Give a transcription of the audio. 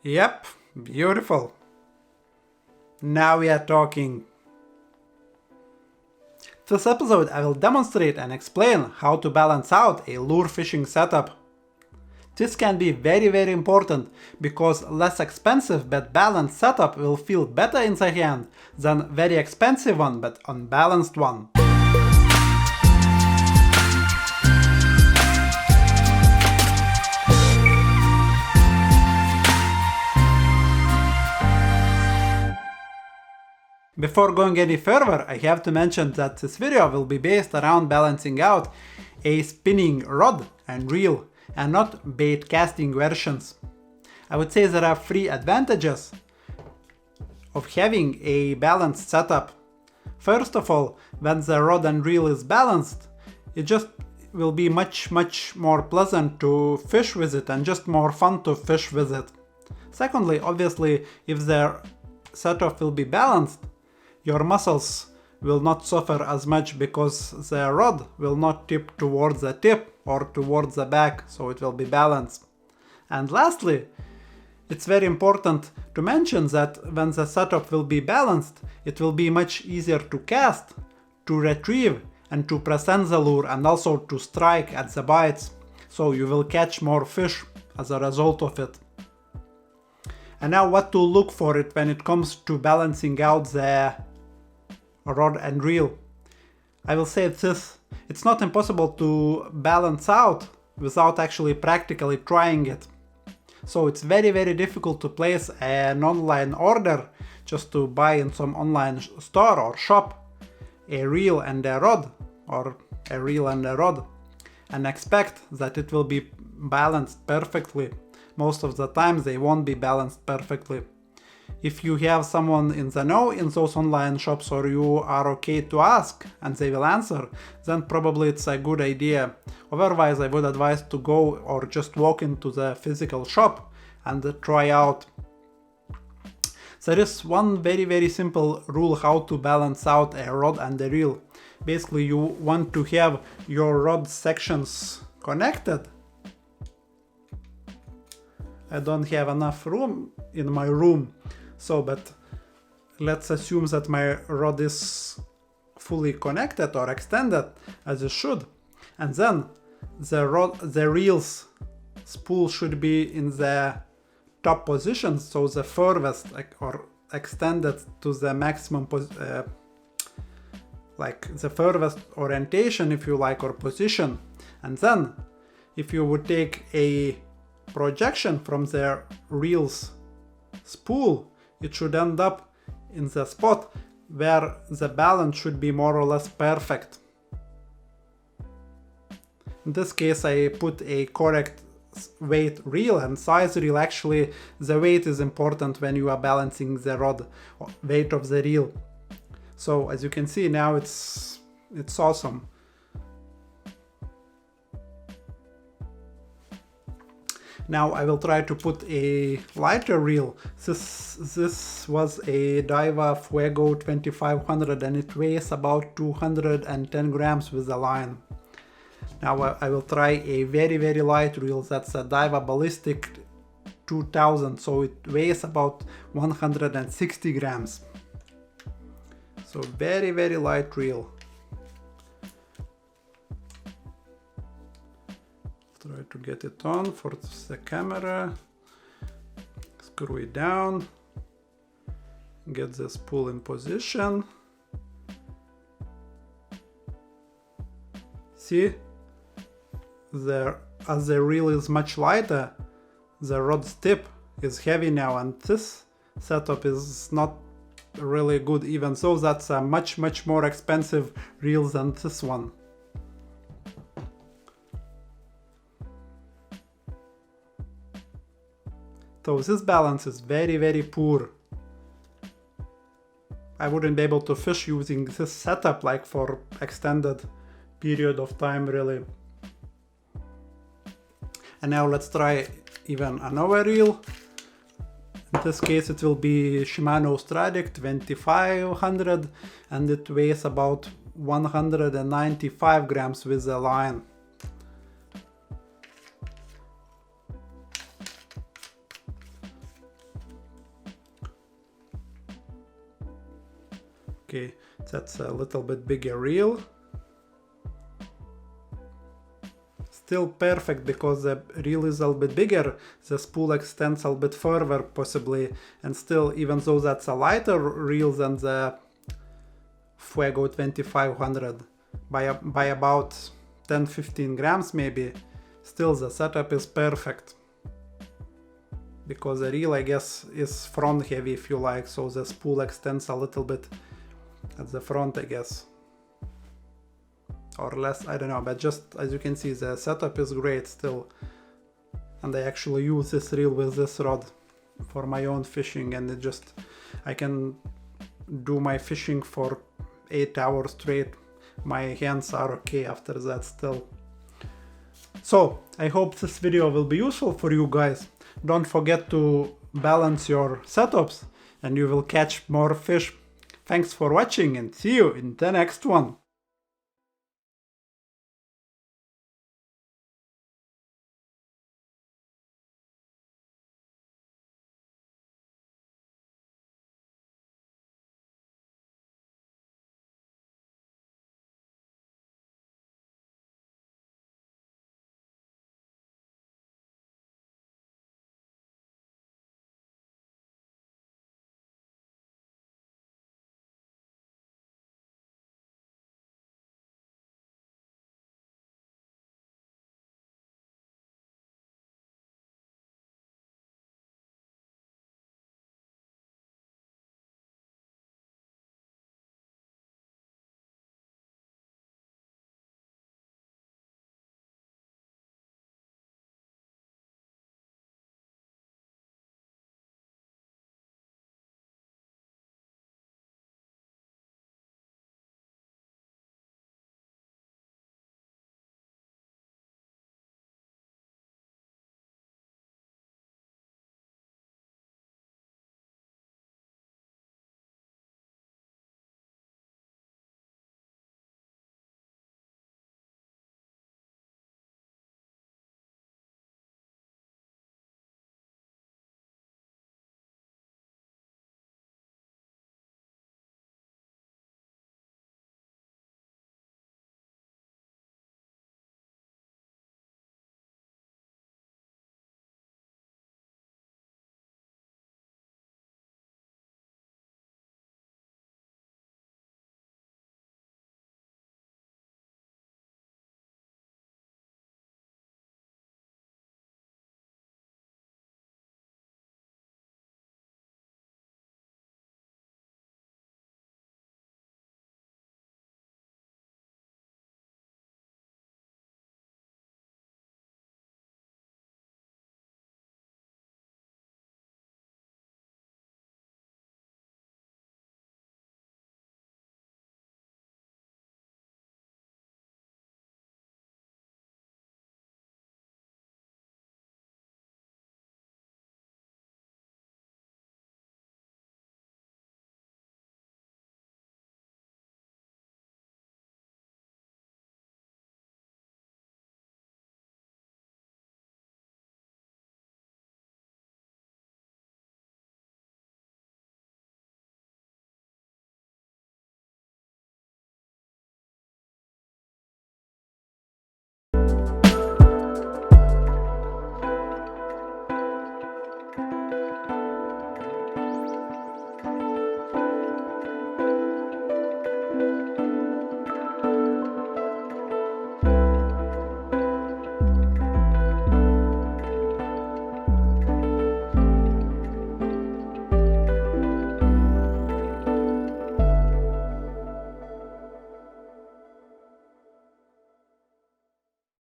Yep, beautiful. Now we are talking. This episode I will demonstrate and explain how to balance out a lure fishing setup. This can be very important because less expensive but balanced setup will feel better in the hand than very expensive one but unbalanced one. Before going any further, I have to mention that this video will be based around balancing out a spinning rod and reel and not bait casting versions. I would say there are 3 advantages of having a balanced setup. First of all, when the rod and reel is balanced, it just will be much more pleasant to fish with it and just more fun to fish with it. Secondly, obviously, if the setup will be balanced, your muscles will not suffer as much because the rod will not tip towards the tip or towards the back, so it will be balanced. And lastly, it's very important to mention that when the setup will be balanced, it will be much easier to cast, to retrieve, and to present the lure, and also to strike at the bites, so you will catch more fish as a result of it. And now what to look for it when it comes to balancing out the rod and reel. I will say this, it's not impossible to balance out without actually practically trying it. So it's very difficult to place an online order just to buy in some online store or shop a reel and a rod, or a reel and a rod, and expect that it will be balanced perfectly. Most of the time they won't be balanced perfectly. If you have someone in the know in those online shops, or you are okay to ask and they will answer, then probably it's a good idea. Otherwise, I would advise to go or just walk into the physical shop and try out. There is one very simple rule how to balance out a rod and a reel. Basically, you want to have your rod sections connected. I don't have enough room in my room. But let's assume that my rod is fully connected or extended as it should, and then the reel's spool should be in the top position, so the furthest or extended to the maximum like the furthest orientation, if you like, or position. And then if you would take a projection from the reel's spool, it should end up in the spot where the balance should be more or less perfect. In this case, I put a correct weight reel and size reel. Actually, the weight is important when you are balancing the rod, weight of the reel. So as you can see now, it's awesome. Now I will try to put a lighter reel. This was a Daiwa Fuego 2500 and it weighs about 210 grams with the line. Now I will try a very light reel. That's a Daiwa Ballistic 2000, so it weighs about 160 grams. So very light reel. Try to get it on for the camera, screw it down, get the spool in position. See, as the reel is much lighter, the rod's tip is heavy now, and this setup is not really good, even though that's a much more expensive reel than this one. So this balance is very poor. I wouldn't be able to fish using this setup like for extended period of time really. And now let's try even another reel. In this case it will be Shimano Stradic 2500 and it weighs about 195 grams with the line. Okay, that's a little bit bigger reel. Still perfect because the reel is a little bit bigger, the spool extends a little bit further possibly, and still, even though that's a lighter reel than the Fuego 2500 by about 10-15 grams maybe, still the setup is perfect. Because the reel, I guess, is front heavy if you like, so the spool extends a little bit at the front, I guess. Or less, I don't know, but just as you can see, the setup is great still. And I actually use this reel with this rod for my own fishing, and I can do my fishing for 8 hours straight. My hands are okay after that still. So, I hope this video will be useful for you guys. Don't forget to balance your setups and you will catch more fish. Thanks for watching and see you in the next one.